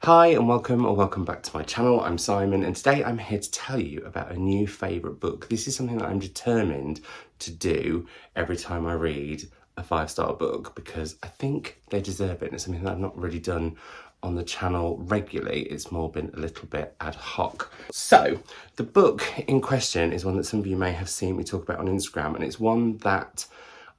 Hi and welcome or welcome back to my channel. I'm Simon and today I'm here to tell you about a new favourite book. This is something that I'm determined to do every time I read a 5-star book because I think they deserve it, and it's something that I've not really done on the channel regularly. It's more been a little bit ad hoc. So the book in question is one that some of you may have seen me talk about on Instagram, and it's one that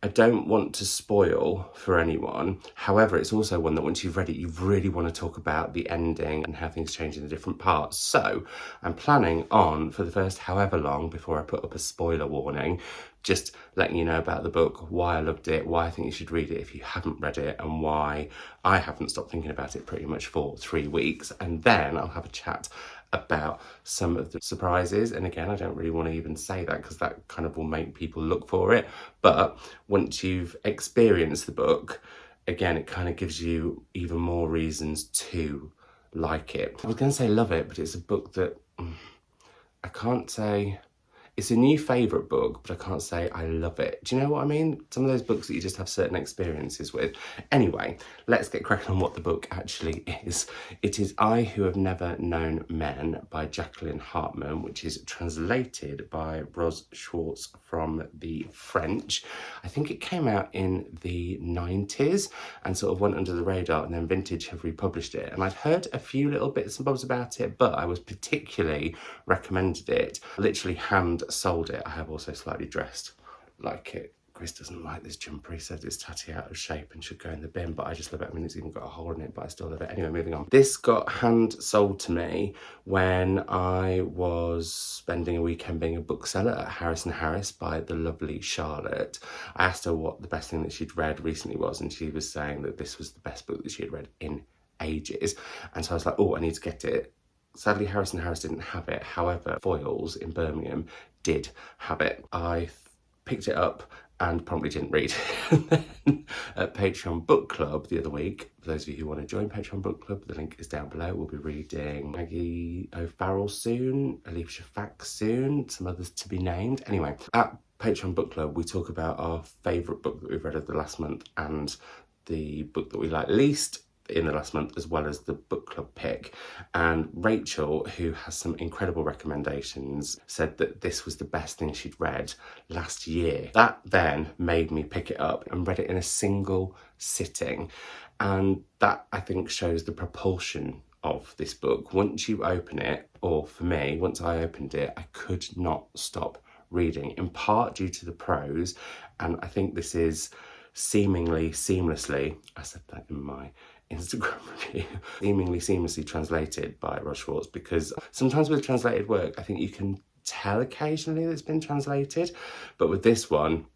I don't want to spoil for anyone. However, it's also one that once you've read it, you really want to talk about the ending and how things change in the different parts. So I'm planning on, for the first however long before I put up a spoiler warning, just letting you know about the book, why I loved it, why I think you should read it if you haven't read it, and why I haven't stopped thinking about it pretty much for 3 weeks. And then I'll have a chat about some of the surprises. And again, I don't really want to even say that because that kind of will make people look for it. But once you've experienced the book, again, it kind of gives you even more reasons to like it. I was going to say love it, but it's a book that I can't say. It's a new favourite book, but I can't say I love it. Do you know what I mean? Some of those books that you just have certain experiences with. Anyway, let's get cracking on what the book actually is. It is I Who Have Never Known Men by Jacqueline Hartman, which is translated by Ros Schwartz from the French. I think it came out in the 90s and sort of went under the radar, and then Vintage have republished it. And I'd heard a few little bits and bobs about it, but I was particularly recommended it. Literally hand sold it. I have also slightly dressed like it. Chris doesn't like this jumper. He said it's tatty out of shape and should go in the bin, but I just love it. I mean, it's even got a hole in it, but I still love it. Anyway, moving on. This got hand sold to me when I was spending a weekend being a bookseller at Harris & Harris by the lovely Charlotte. I asked her what the best thing that she'd read recently was, and she was saying that this was the best book that she had read in ages. And so I was like, oh, I need to get it. Sadly, Harris & Harris didn't have it. However, Foyles in Birmingham did have it. I picked it up and promptly didn't read. And then at Patreon Book Club the other week, for those of you who want to join Patreon Book Club, the link is down below. We'll be reading Maggie O'Farrell soon, Alicia Fax soon, some others to be named. Anyway, at Patreon Book Club, we talk about our favourite book that we've read over the last month and the book that we like least in the last month, as well as the book club pick. And Rachel, who has some incredible recommendations, said that this was the best thing she'd read last year. That then made me pick it up and read it in a single sitting. And that, I think, shows the propulsion of this book. Once you open it, or for me, once I opened it, I could not stop reading, in part due to the prose. And I think this is seemingly seamlessly, I said that in my Instagram review, seemingly seamlessly translated by Ros Schwartz, because sometimes with translated work, I think you can tell occasionally that it's been translated, but with this one,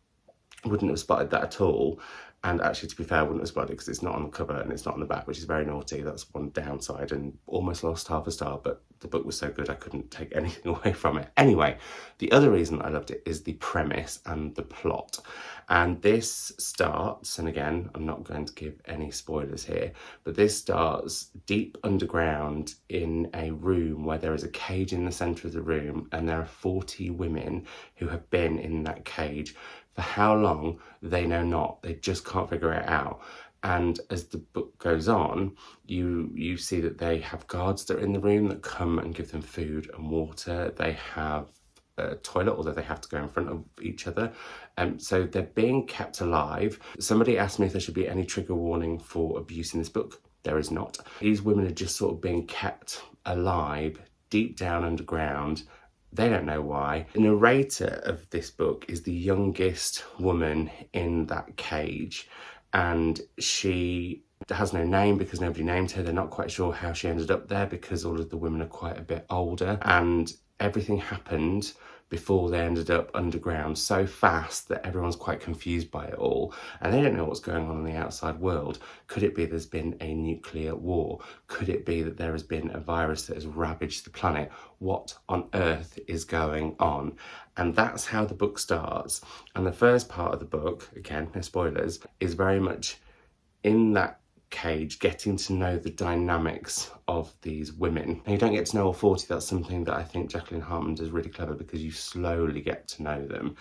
I wouldn't have spotted that at all. And actually, to be fair, I wouldn't have spotted it because it's not on the cover and it's not on the back, which is very naughty. That's one downside, and almost lost half a star, but the book was so good I couldn't take anything away from it. Anyway, the other reason I loved it is the premise and the plot. And this starts, and again, I'm not going to give any spoilers here, but this starts deep underground in a room where there is a cage in the centre of the room, and there are 40 women who have been in that cage. For how long, they know not. They just can't figure it out. And as the book goes on, you see that they have guards that are in the room that come and give them food and water. They have a toilet, although they have to go in front of each other. So they're being kept alive. Somebody asked me if there should be any trigger warning for abuse in this book. There is not. These women are just sort of being kept alive deep down underground. They don't know why. The narrator of this book is the youngest woman in that cage, and she has no name because nobody named her. They're not quite sure how she ended up there because all of the women are quite a bit older, and everything happened before they ended up underground so fast that everyone's quite confused by it all, and they don't know what's going on in the outside world. Could it be there's been a nuclear war? Could it be that there has been a virus that has ravaged the planet? What on earth is going on? And that's how the book starts. And the first part of the book, again, no spoilers, is very much in that cage, getting to know the dynamics of these women. Now, you don't get to know all 40. That's something that I think Jacqueline Hartman does really clever, because you slowly get to know them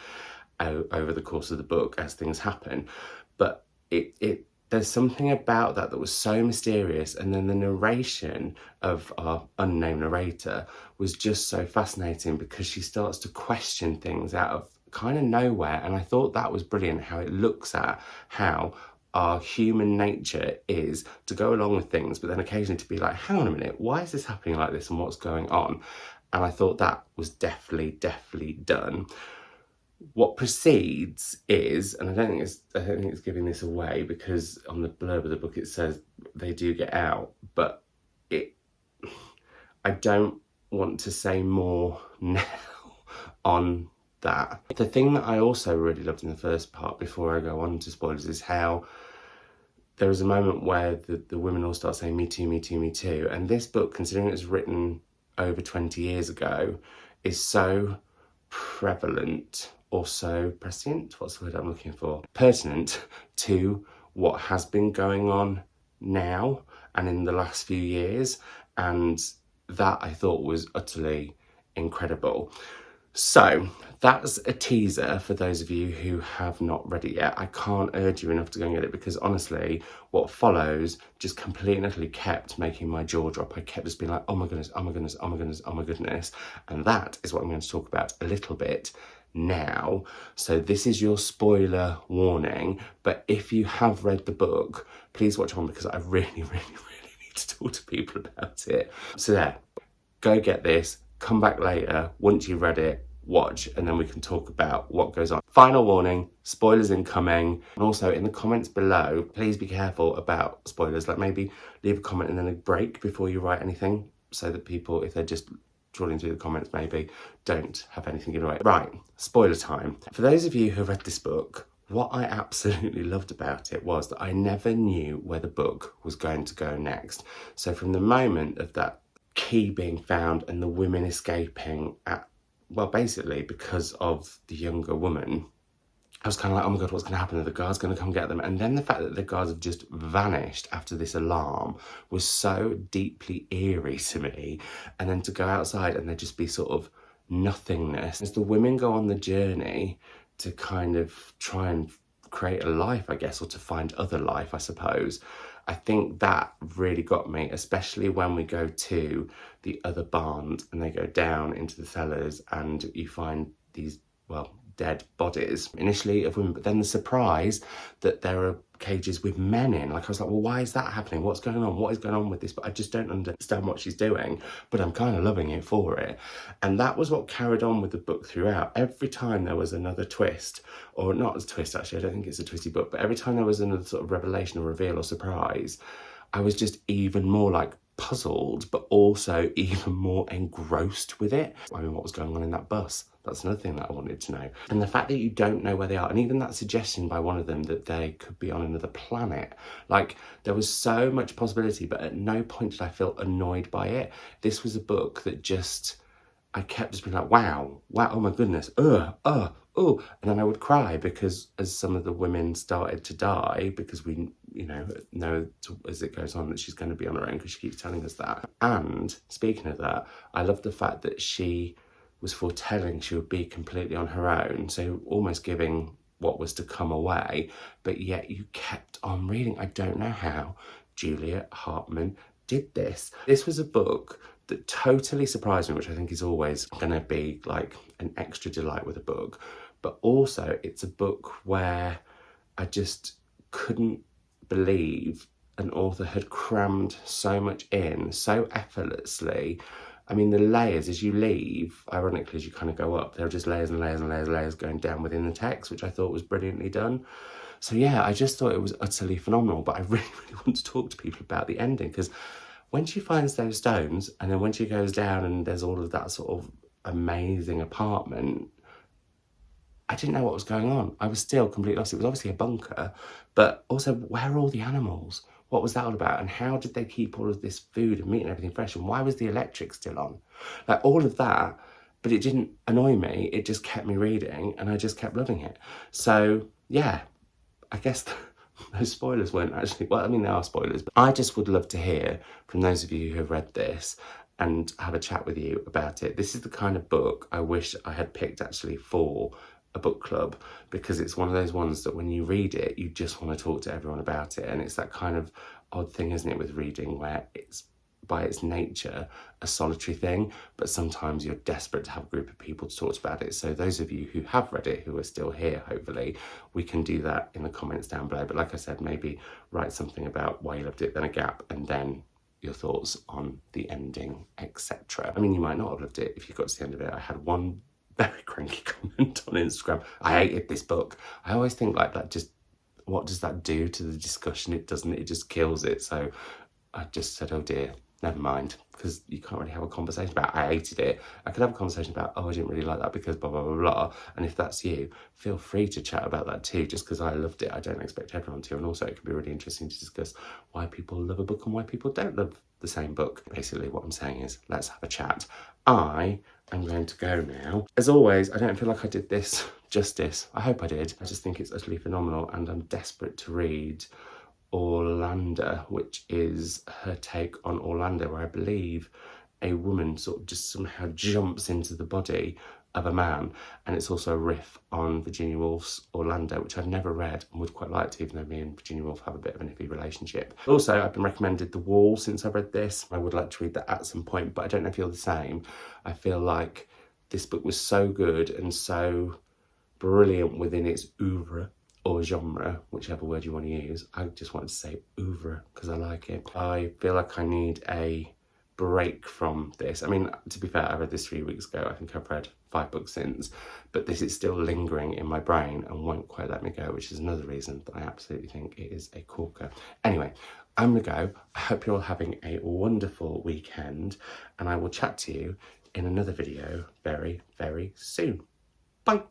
over the course of the book as things happen. But it there's something about that that was so mysterious, and then the narration of our unnamed narrator was just so fascinating because she starts to question things out of kind of nowhere, and I thought that was brilliant how it looks at how our human nature is to go along with things, but then occasionally to be like, hang on a minute, why is this happening like this and what's going on? And I thought that was definitely done. What precedes is, and I don't think it's giving this away because on the blurb of the book it says they do get out, but I don't want to say more now on that. The thing that I also really loved in the first part, before I go on to spoilers, is how there is a moment where the women all start saying, me too, me too, me too. And this book, considering it was written over 20 years ago, is so prevalent, or so prescient, what's the word I'm looking for? Pertinent to what has been going on now and in the last few years. And that I thought was utterly incredible. So that's a teaser for those of you who have not read it yet. I can't urge you enough to go and get it because honestly, what follows just completely and utterly kept making my jaw drop. I kept just being like, oh my goodness, oh my goodness, oh my goodness, oh my goodness. And that is what I'm going to talk about a little bit now. So this is your spoiler warning, but if you have read the book, please watch on because I really need to talk to people about it. So there, go get this, come back later once you've read it, watch, and then we can talk about what goes on. Final warning, spoilers incoming. And also in the comments below, please be careful about spoilers. Like maybe leave a comment and then a break before you write anything so that people, if they're just trawling through the comments, maybe don't have anything given away. Right, spoiler time. For those of you who have read this book, what I absolutely loved about it was that I never knew where the book was going to go next. So from the moment of that key being found and the women escaping well, basically because of the younger woman, I was kind of like, oh my God, what's going to happen? Are the guards going to come get them? And then the fact that the guards have just vanished after this alarm was so deeply eerie to me. And then to go outside and there just be sort of nothingness. As the women go on the journey to kind of try and create a life, I guess, or to find other life, I suppose, I think that really got me, especially when we go to the other barns and they go down into the cellars and you find these, well, dead bodies initially of women, but then the surprise that there are cages with men in. Like I was like, well, why is that happening? What's going on? What is going on with this? But I just don't understand what she's doing, but I'm kind of loving it for it. And that was what carried on with the book throughout. Every time there was another twist, or not a twist actually, I don't think it's a twisty book, but every time there was another sort of revelation or reveal or surprise, I was just even more like puzzled, but also even more engrossed with it. I mean, what was going on in that bus? That's another thing that I wanted to know. And the fact that you don't know where they are, and even that suggestion by one of them that they could be on another planet, like there was so much possibility, but at no point did I feel annoyed by it. This was a book that just, I kept just being like, wow, oh my goodness, oh. And then I would cry because as some of the women started to die, because we, know as it goes on that she's going to be on her own because she keeps telling us that. And speaking of that, I love the fact that she was foretelling she would be completely on her own, so almost giving what was to come away, but yet you kept on reading. I don't know how Juliet Hartman did this. This was a book that totally surprised me, which I think is always going to be like an extra delight with a book, but also it's a book where I just couldn't believe an author had crammed so much in so effortlessly. I mean, the layers as you leave, ironically, as you kind of go up, there are just layers and layers and layers and layers going down within the text, which I thought was brilliantly done. So yeah, I just thought it was utterly phenomenal, but I really want to talk to people about the ending, because when she finds those stones and then when she goes down and there's all of that sort of amazing apartment, I didn't know what was going on. I was still completely lost. It was obviously a bunker, but also where are all the animals? What was that all about? And how did they keep all of this food and meat and everything fresh? And why was the electric still on? Like all of that, but it didn't annoy me. It just kept me reading and I just kept loving it. So yeah, I guess those spoilers weren't actually, well, I mean, they are spoilers, but I just would love to hear from those of you who have read this and have a chat with you about it. This is the kind of book I wish I had picked actually for a book club, because it's one of those ones that when you read it, you just want to talk to everyone about it. And it's that kind of odd thing, isn't it, with reading, where it's by its nature a solitary thing, but sometimes you're desperate to have a group of people to talk about it. So those of you who have read it, who are still here, hopefully we can do that in the comments down below. But like I said, maybe write something about why you loved it, then a gap, and then your thoughts on the ending, etc. I mean, you might not have loved it if you got to the end of it. I had one very cranky comment on Instagram: I hated this book. I always think like that, just what does that do to the discussion? It doesn't, it just kills it. So I just said, oh dear, never mind, because you can't really have a conversation about I hated it. I could have a conversation about, oh, I didn't really like that because blah, blah, blah, blah. And if that's you, feel free to chat about that too. Just because I loved it, I don't expect everyone to. And also it could be really interesting to discuss why people love a book and why people don't love the same book. Basically what I'm saying is, let's have a chat. I am going to go now. As always, I don't feel like I did this justice. I hope I did. I just think it's utterly phenomenal, and I'm desperate to read Orlando, which is her take on Orlando, where I believe a woman sort of just somehow jumps into the body of a man. And it's also a riff on Virginia Woolf's Orlando, which I've never read and would quite like to, even though me and Virginia Woolf have a bit of an iffy relationship. Also, I've been recommended The Wall since I've read this. I would like to read that at some point, but I don't know if you're the same. I feel like this book was so good and so brilliant within its oeuvre, or genre, whichever word you want to use. I just wanted to say oeuvre because I like it. I feel like I need a break from this. I mean, to be fair, I read this 3 weeks ago. I think I've read 5 books since, but this is still lingering in my brain and won't quite let me go, which is another reason that I absolutely think it is a corker. Anyway, I'm gonna go. I hope you're all having a wonderful weekend, and I will chat to you in another video very, very soon. Bye.